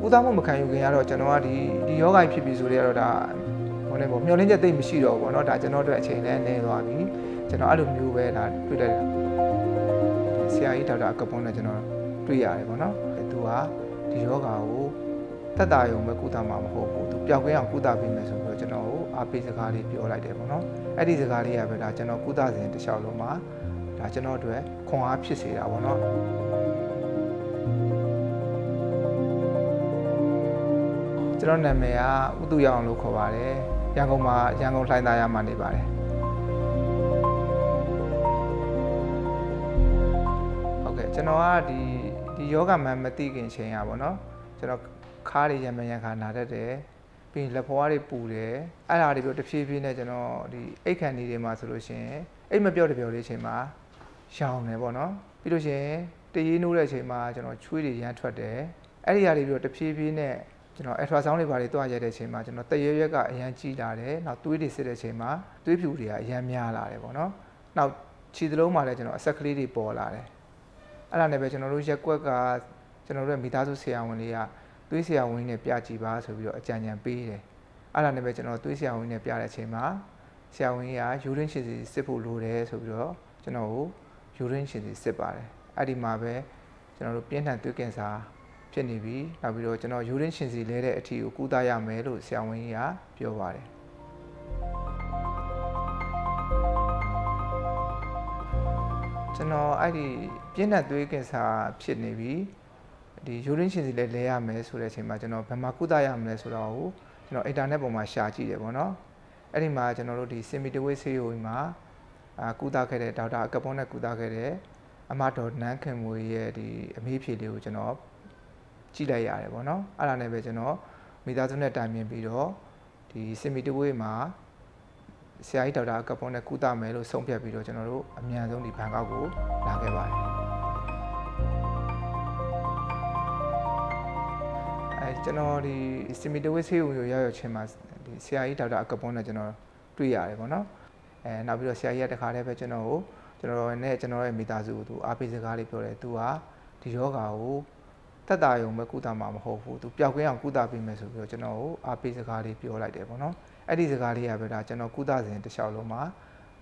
ကုသမှုမခံယူခင်ကတော့ကျွန်တော်ကဒီယောဂိုင်းဖြစ်ပြီဆိုတော့ဒါဟိုနေပေါ့မျောလင်းချက်သိမရှိတော့ဘူးပေါ့နော်ဒါကျွန်တော်တို့အချိန်လည်းနေသွားပြီကျွန်တော်အဲ့လိုမျိုးပဲဒါတွေ့တယ်ဆရာကြီးဒေါက်တာကပွန်နဲ့ကျွန်တော်တွေ့ရတယ်ပေါ့နော်သူကဒီယောဂါကိုတက်တာယုံပဲကုသမှာမဟုတ်ဘူးသူပျောက်ကင်းအောင်ကုသပေးမယ်ဆိုပြီးတော့ကျွန်တော်ကိုအားပေးစကားလေးပြောလိုက်တယ်ပေါ့နော်အဲ့ဒီစကားလေးကပဲဒါကျွန်တော်ကုသစဉ်တစ်လျှောက်လုံးမှာဒါကျွန်တော်တို့ခွန်အားဖြစ်စေတာပေါ့နော်ကျွန်တော်နာမည်ကဥတုရအောင်လို့ခေါ်ပါတယ်ရန်ကုန်မှာရန်ကုန်လှိုင်းသားရမှာနေပါတယ်ဟုတ်ကဲ့ကျွန်တော်ကဒီယောဂမှန်မသိခင်ချိန်อ่ะပေါ့နော်ကျွန်တော်ခါးတွေရံမရံခါနာတတ်တယ်ပြီးရင်လက်ဖွားတွေပူတယ်အဲ့ဒါတွေပြီးတဖြည်းဖြည်းနဲ့ကျွန်တော်ဒီအိတ်ခန့်နေတွေမှာဆိုလို့ရှိရင်အိတ်မပြော့တပြော့လေးချိန်မှာရှောင်တယ်ပေါ့နော်ပြီးလို့ရှိရင်တရေနိုးတဲ့အချိန်မှာကျွန်တော်ချွေးတွေရမ်းထွက်တယ်အဲ့ဒီဟာတွေပြီးတဖြည်းဖြည်းနဲ့ကျွန်တော် ultra sound တွေဘာတွေတွားရတဲ့အချိန်မှာကျွန်တော်တရေရွက်ကအရန်ကြီးလာတယ်နောက်သွေးတွေစစ်တဲ့အချိန်မှာသွေးဖြူတွေကအရန်များလာတယ်ပေါ့နော်နောက်ခြေသလုံးမှာလည်းကျွန်တော်အဆက်ကလေးတွေပေါ်လာတယ်အဲ့ဒါနဲ့ပဲကျွန်တော်တို့ရက်ကွက်ကကျွန်တော်တို့ရဲ့မိသားစုဆရာဝန်လေးကသွေးဆရာဝန်နဲ့ပြကြည့်ပါဆိုပြီးတော့အကြံဉာဏ်ပေးတယ်အဲ့ဒါနဲ့ပဲကျွန်တော်သွေးဆရာဝန်နဲ့ပြတဲ့အချိန်မှာဆရာဝန်ကြီးကယူရင်းရှင်စီစစ်ဖို့လိုတယ်ဆိုပြီးတော့ကျွန်တော်ကိုယူရင်းရှင်စီစစ်ပါတယ်အဲ့ဒီမှာပဲကျွန်တော်တို့ပြင်းထန်သွေးကင်ဆာဖြစ်နေပြီနောက်ပြီးတော့ကျွန်တော်ယူရင်းရှင်စီလဲတဲ့အထီကိုကုသရမယ်လို့ဆရာဝန်ကြီးကပြောပါတယ်ကျွန်တော်အဲ့ဒီပြင်းထန်သွေးကင်ဆာဖြစ်နေပြီဒီယူရင်းရှင်စီလဲရမယ်ဆိုတဲ့အချိန်မှာကျွန်တော်ဘယ်မှာကုသရမလဲဆိုတော့ကျွန်တော်အင်တာနက်ပေါ်မှာရှာကြည့်တယ်ပေါ့နော်အဲ့ဒီမှာကျွန်တော်တို့ဒီစင်မီတဝေးဆေးရုံမှာကုသခဲ့တဲ့ဒေါက်တာကပွန်နဲ့ကုသခဲ့တဲ့အမတော်နန်းခင်မွေရဲ့ဒီအမေးဖြေလေးကိုကျွန်တော်ကြည့်လိုက်ရတယ်ပေါ့နော်အဲ့ဒါနဲ့ပဲကျွန်တော်မိသားစုနဲ့တိုင်ပင်ပြီးတော့ဒီစင်မီတဝေးမှာဆရာကြီးဒေါက်တာကပွန်နဲ့ကုသမယ်လို့ဆုံးဖြတ်ပြီးတော့ကျွန်တော်တို့အမြန်ဆုံးဒီဘန်ကောက်ကိုလာခဲ့ပါတယ်ကျွန်တော်ဒီစင်မီတဝေးဆေးရုံရောက်ချင်းမှာဒီဆရာကြီးဒေါက်တာကပွန်နဲ့ကျွန်တော်တွေ့ရတယ်ပေါ့နော်နောက်ပြီးတော့ဆရာကြီးကတခါတည်းပဲကျွန်တော်နဲ့ကျွန်တော်ရဲ့မိသားစုကိုသူအားပေးစကားလေးပြောတယ်သူကဒီယောဂါကိုတက်တာယုံပဲကုသမှာမဟုတ်ဘူးသူပျောက်ကင်းအောင်ကုသပေးမယ်ဆိုပြီးတော့ကျွန်တော်ကိုအားပေးစကားလေးပြောလိုက်တယ်ပေါ့နော်အဲ့ဒီစကားလေးကပဲဒါကျွန်တော်ကုသစဉ်တစ်လျှောက်လုံးမှာ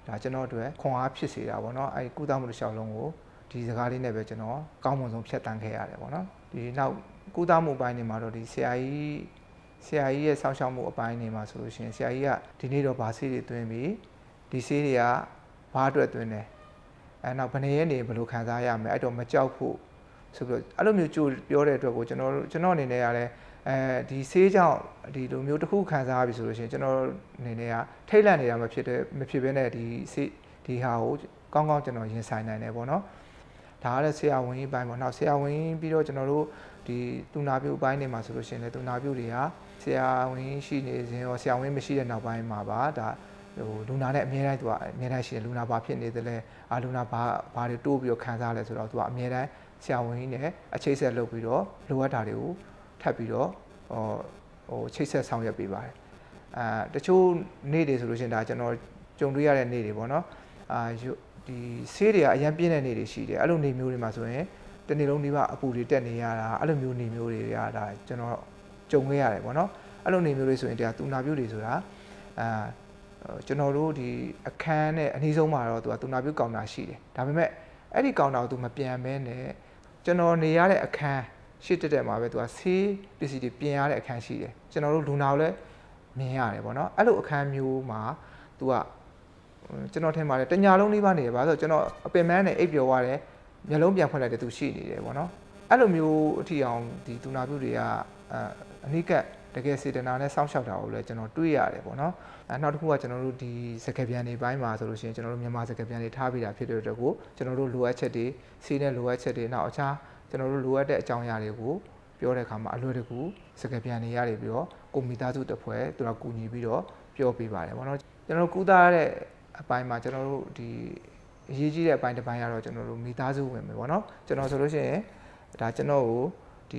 ဒါကျွန်တော်တို့ခွန်အားဖြစ်စေတာပေါ့နော်အဲ့ဒီကုသမှုတစ်လျှောက်လုံးကိုဒီစကားလေးနဲ့ပဲကျွန်တော်ကောင်းမွန်ဆုံးဖြတ်တန်းခဲ့ရတယ်ပေါ့နော်ဒီနောက်ကုသမှုပိုင်းတွေမှာတော့ဒီဆရာကြီးရဲ့စောင့်ရှောက်မှုအပိုင်းတွေမှာဆိုလို့ရှိရင်ဆရာကြီးကဒီနေ့တော့ဗာဆေးတွေသွင်းပြီးဒီဆေးတွေကဘာအတွက်သွင်းတယ်နောက်ဘယ်နှစ်ရက်နေဘယ်လိုခံစားရမလဲအဲ့တော့မကြောက်ဖို့ဆိုပြီးအဲ့လိုမျိုးကြိုပြောတဲ့အတွက်ကိုကျွန်တော်အနေနဲ့ကလည်းဒီဆေးကြောင့်ဒီလိုမျိုးတစ်ခုခံစားရပြီဆိုလို့ရှိရင်ကျွန်တော်အနေနဲ့ကထိတ်လန့်နေတာမဖြစ်ဘဲနဲ့ဒီဟာကိုကောင်းကောင်းကျွန်တော်ရင်ဆိုင်နိုင်တယ်ပေါ့နော်ဒါကလည်းဆရာဝန်ကြီးပိုင်းပေါ့နောက်ဆရာဝန်ပြီးတော့ကျွန်တော်တို့ဒီတူနာပြုအပိုင်းတွေမှာဆိုလို့ရှိရင်လည်းတူနာပြုတွေကဆရာဝန်ရှိနေစဉ်ရောဆရာဝန်မရှိတဲ့နောက်ပိုင်းမှာပါဒါဟိုလူနာနဲ့အမြဲတမ်းသူကအမြဲတမ်းရှိတယ်လူနာဘာဖြစ်နေသလဲလူနာဘာတွေတိုးပြီးတော့ခံစားလဲဆိုတော့သူကအမြဲတမ်းဆရာဝန်ကြီးနဲ့အချိတ်ဆက်လုပ်ပြီးတော့လိုအပ်တာတွေကိုထပ်ပြီးတော့ချိတ်ဆက်ဆောင်ရွက်ပေးပါတယ်တချို့နေ့တွေဆိုလို့ရှိရင်ဒါကျွန်တော်ကြုံတွေ့ရတဲ့နေ့တွေပေါ့နော်ဒီဆေးတွေကအရင်ပြင်းတဲ့နေ့တွေရှိတယ်အဲ့လိုနေ့မျိုးတွေမှာဆိုရင်တနေ့လုံးဒီမှာအပူတွေတက်နေရတာအဲ့လိုမျိုးနေ့မျိုးတွေကဒါကျွန်တော်ကြုံခဲ့ရတယ်ပေါ့နော်အဲ့လိုနေ့မျိုးတွေဆိုရင်တရားတူနာပြုတ်တွေဆိုတာကျွန်တော်တို့ဒီအခန်းနဲ့အနည်းဆုံးမှာတော့သူကတူနာပြုတ်ကောင်တာရှိတယ်ဒါပေမဲ့အဲ့ဒီကောင်တာကိုသူမပြန်မဲနဲ့ကျွန်တော်နေရတဲ့အခန်းရှစ်တက်မှာပဲသူကဆေးပစ္စည်းတွေပြင်ရတဲ့အခန်းရှိတယ်ကျွန်တော်တို့လူနာကိုလည်းမြင်ရတယ်ပေါ့နော်အဲ့လိုအခန်းမျိုးမှာသူကကျွန်တော်ထင်ပါတယ်တညာလုံးလေးပါနေတယ်ဘာလို့ဆိုကျွန်တော်အပင်မန်းနဲ့အိပ်ပျော်သွားတယ်မျက်လုံးပြန်ဖွင့်လိုက်တဲ့သူရှိနေတယ်ပေါ့နော်အဲ့လိုမျိုးအထီအောင်ဒီတူနာပြုတ်တွေကအနိကတကယ်စေတနာနဲ့စောင့်ရှောက်တာကိုလည်းကျွန်တော်တွေ့ရတယ်ပေါ့နော်နောက်တစ်ခုကကျွန်တော်တို့ဒီစကားပြန်တွေပိုင်းမှာဆိုလို့ရှိရင်ကျွန်တော်တို့မြန်မာစကားပြန်တွေထားပြီးတာဖြစ်တဲ့အတွက်ကိုကျွန်တော်တို့လိုအပ်ချက်တွေစီးနဲ့လိုအပ်ချက်တွေနောက်အခြားကျွန်တော်တို့လိုအပ်တဲ့အကြောင်းအရာတွေကိုပြောတဲ့အခါမှာအလွယ်တကူစကားပြန်တွေရတယ်ပြီးတော့ကိုမိသားစုတစ်ဖွဲ့သူတို့ကူညီပြီးတော့ပြောပေးပါတယ်ပေါ့နော်ကျွန်တော်တို့ကုသရတဲ့အပိုင်းမှာကျွန်တော်တို့ဒီအရေးကြီးတဲ့အပိုင်းတစ်ပိုင်းကတော့ကျွန်တော်တို့မိသားစုဝင်မယ်ပေါ့နော်ကျွန်တော်ဆိုလို့ရှိရင်ဒါကျွန်တော်ကိုဒီ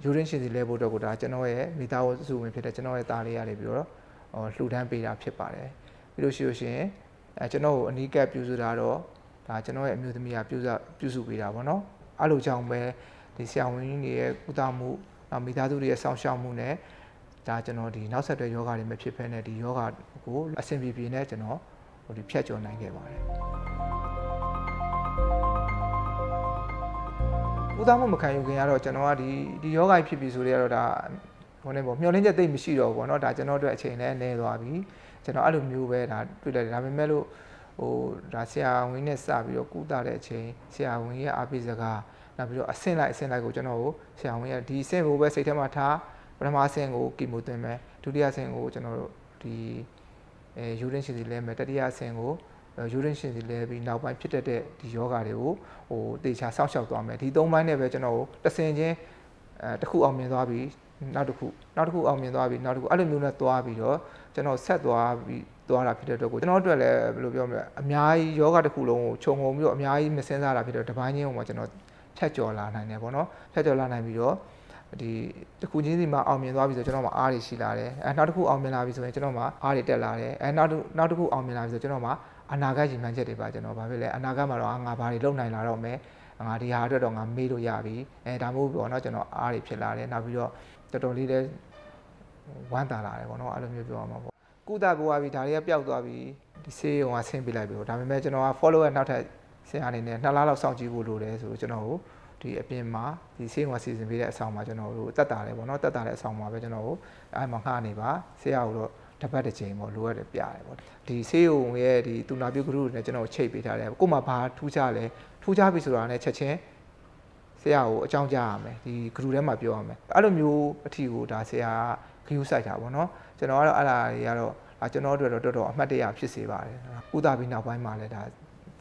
ယူရင်းရှင်စီလဲဖို့အတွက်ကိုဒါကျွန်တော်ရဲ့မိသားစုဝင်ဖြစ်တဲ့ကျွန်တော်ရဲ့သားလေးရတယ်ပြီးတော့လှူဒန်းပေးတာဖြစ်ပါတယ်ပြီးလို့ရှိလို့ရှိရင်ကျွန်တော်ကိုအနီးကပ်ပြုစုတာတော့ဒါကျွန်တော်ရဲ့အမျိုးသမီးကပြုစုပေးတာပေါ့နော်အဲ့လိုကြောင့်ပဲဒ ဒီဆရာဝန်ကြီးတွေရဲ့ကုသမှုနောက်မိသားစုတွေရဲ့စောင့်ရှောက်မှုနဲ့ဒါကျွန်တော်ဒီနောက်ဆက်တွဲယောဂတွေမဖြစ်ဘဲနဲ့ဒီယောဂကိုအဆင်ပြေပြေနဲ့ကျွန်တော်ဒီဖြတ်ကျော်နိုင်ခဲ့ပါတယ်ကုသမှုမခံယူခင်ကတော့ကျွန်တော်ကဒီယောဂဖြစ်ပြီဆိုတော့ဒါဟိုနေပေါ့မျောလင်းချက်တိတ်မရှိတော့ဘူးပေါ့နော်ဒါကျွန်တော်တို့အချိန်လည်းနည်းသွားပြီကျွန်တော်အဲ့လိုမျိုးပဲဒါတွေ့လိုက်တယ်ဒါပေမဲ့လို့ဟိုဒါဆရာဝန်နဲ့စပြီးတော့ကုသတဲ့အချိန်ဆရာဝန်ရဲ့အားပေးစကားနောက်ပြီးတော့အဆင့်လိုက်ကိုကျွန်တော်ကိုဆရာဝန်ရဲ့ဒီအဆင့်ကိုပဲစိတ်ထဲမှာထားပထမအဆင့်ကိုကီမိုသွင်းမယ်ဒုတိယအဆင့်ကိုကျွန်တော်တို့ဒီယူရင်းရှင်စီလဲမယ်တတိယအဆင့်ကိုယူရင်းရှင်စီလဲပြီးနောက်ပိုင်းဖြစ်တတ်တဲ့ဒီယောဂတွေကိုဟိုတေချာစောင့်ရှောက်သွားမယ်ဒီ၃ပိုင်းနဲ့ပဲကျွန်တော်ကိုတစ်ဆင့်ချင်းတစ်ခုအောင်မြင်သွားပြီးနောက်တစ်ခုအောင်မြင်သွားပြီးနောက်တစ်ခုအဲ့လိုမျိုးနဲ့သွားပြီးတော့ကျွန်တော်ဆက်သွားပြီးသွားတာဖြစ်တဲ့အတွက်ကိုကျွန်တော်တို့လည်းဘယ်လိုပြောမလဲအများကြီးယောဂတစ်ခုလုံးကိုခြုံငုံပြီးတော့အများကြီးမစင်းစားတာဖြစ်တဲ့တပိုင်းချင်းကိုမှကျွန်တော်ဖြတ်ကျော်လာနိုင်တယ်ပေါ့နော်ဖြတ်ကျော်လာနိုင်ပြီးတော့ဒီတစ်ခုချင်းစီမှာအောင်မြင်သွားပြီဆိုကျွန်တော်မှာအားတွေရှိလာတယ်နောက်တစ်ခုအောင်မြင်လာပြီဆိုရင်ကျွန်တော်မှာအားတွေတက်လာတယ်နောက်တစ်ခုအောင်မြင်လာပြီဆိုကျွန်တော်မှာအနာဂတ်ရည်မှန်းချက်တွေပါကျွန်တော်ဘာဖြစ်လဲအနာဂတ်မှာတော့ငါဘာတွေလုပ်နိုင်လာတော့မယ်ငါဒီဟာအတွက်တော့ငါမေးလို့ရပြီဒါမှမဟုတ်ပေါ့နော်ကျွန်တော်အားတွေဖြစ်လာတယ်နောက်ပြီးတော့တော်တော်လေးလည်းဝမ်းသာလာတယ်ပေါ့နော်အဲ့လိုမျိုးပြောရမှာပေါ့ကုသပေါ်ပြီးဒါတွေကပျောက်သွားပြီးဒီဆေးရုံကဆင်းပေးလိုက်ပြီပေါ့ဒါပေမဲ့ကျွန်တော်က follow up နောက်ထပ်ဆင်းအနေနဲ့2လလောက်စောင့်ကြည့်ဖို့လိုတယ်ဆိုတော့ကျွန်တော်ကိုဒီအပြင်မှာဒီဆေးရုံကစီစဉ်ပေးတဲ့အဆောင်မှာကျွန်တော်တို့တက်တာတယ်ပေါ့နော်တက်တာတဲ့အဆောင်မှာပဲကျွန်တော်ကိုအဲ့မှာငှားနေပါဆေးရကိုတော့တစ်ပတ်တစ်ချိန်ပေါ့လိုရတယ်ပြရတယ်ပေါ့ဒီဆေးရုံရဲ့ဒီတူနာပြုတ်ကရုနဲ့ကျွန်တော်ချိတ်ပေးထားတယ်ကို့မှာဘာထူးခြားလဲထူးခြားပြီဆိုတာနဲ့ချက်ချင်းဆရာကိုအကြောင်းကြားရမယ်ဒီဂရုထဲမှာပြောရမယ်အဲ့လိုမျိုးအထီကိုဒါဆရာဂရုစိုက်တာပေါ့နော်ကျွန်တော်ကတော့အဲ့ဒါတွေကတော့ကျွန်တော်တို့တော့တော်တော်အမှတ်တရဖြစ်စေပါတယ်ဥဒပြီးနောက်ပိုင်းမှာလည်းဒါ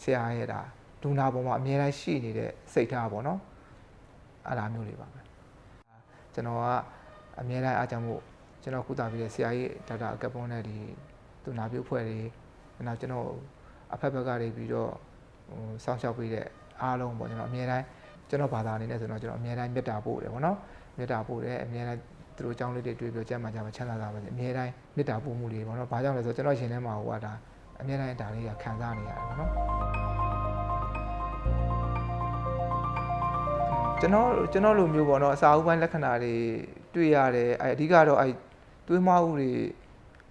ဆရာရဲ့ဒါဒူနာပေါ်မှာအများတိုင်းရှိနေတဲ့စိတ်ထားပေါ့နော်အဲ့လိုမျိုးတွေပါပဲကျွန်တော်ကအများတိုင်းအားကြောင့်မို့ကျွန်တော်ကုသပြီးတဲ့ဆရာကြီးဒေါက်တာကပ်ပွန်နဲ့ဒီဒူနာပြုတ်ဖွဲ့တွေနောက်ကျွန်တော်အဖက်ဘက်ကတွေပြီးတော့စောင့်ရှောက်ပေးတဲ့အားလုံးပေါ့ကျွန်တော်အများတိုင်းကျွန်တော်ဘာသာအနေနဲ့ဆိုတော့ကျွန်တော်အများတိုင်းမေတ္တာပို့တယ်ပေါ့နော်မေတ္တာပို့တယ်အများတိုင်းသူတို့အကြောင်းလေးတွေတွေ့ပြီးကြမ်းမှချမ်းသာပါစေအများတိုင်းမေတ္တာပို့မှုတွေပေါ့နော်ဘာကြောင့်လဲဆိုတော့ကျွန်တော်ရှင်ထဲမှာဟိုကဒါအများတိုင်းဒါလေးကခံစားနေရတယ်ပေါ့နော်ကျွန်တော်လိုမျိုးပေါ့နော်အစာအုပ်ပိုင်းလက္ခဏာတွေတွေ့ရတယ်အဓိကတော့သွေးမအုပ်တွေ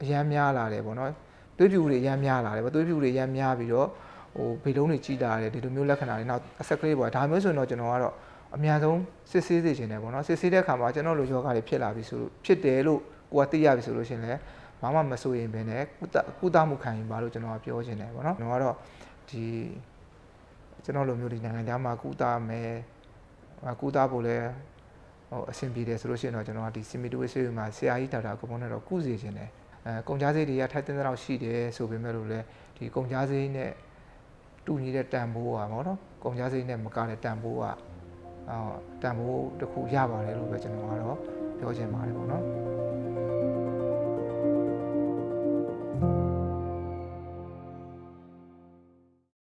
အများများလာတယ်ပေါ့နော်သွေးပြူတွေအများများလာတယ်ပေါ့သွေးပြူတွေအများများပြီးတော့ဟိုဘေလုံးတွေကြီးလာတယ်ဒီလိုမျိုးလက္ခဏာတွေနောက်အဆက်ကလေးပေါ့ဒါမျိုးဆိုတော့ကျွန်တော်ကတော့အများဆုံးစစ်ဆေးစေချင်တယ်ပေါ့နော်စစ်ဆေးတဲ့အခါမှာကျွန်တော်လိုယောဂတွေဖြစ်လာပြီဆိုလို့ဖြစ်တယ်လို့ကိုကသိရပြီဆိုလို့ရှင်လဲဘာမှမစိုးရင်ပဲနဲ့ကုသမှုခံယူပါလို့ကျွန်တော်ကပြောချင်တယ်ပေါ့နော်ကျွန်တော်ကတော့ဒီကျွန်တော်လိုမျိုးဒီနိုင်ငံသားမှာကုသမယ်ကုသဖို့လဲဟိုအဆင်ပြေတယ်ဆိုလို့ရှိရင်တော့ကျွန်တော်ကဒီ Simitoe ဆေးရုံမှာဆရာကြီးဒေါက်တာကပွန်နဲ့တော့ကုစေချင်တယ်ကုန်ကြမ်းစိတွေကထိုက်တဲ့လောက်ရှိတယ်ဆိုပေမဲ့လို့လဲဒီကုန်ကြမ်းစိနဲ့တူညီတဲ့တန်ဖိုးอ่ะပေါ့နော်ကုန်ကြမ်းစိနဲ့မကတဲ့တန်ဖိုးอ่ะတန်ဖိုးတစ်ခုရပါတယ်လို့ပဲကျွန်တော်ကတော့ပြောချင်ပါတယ်ပေါ့နော်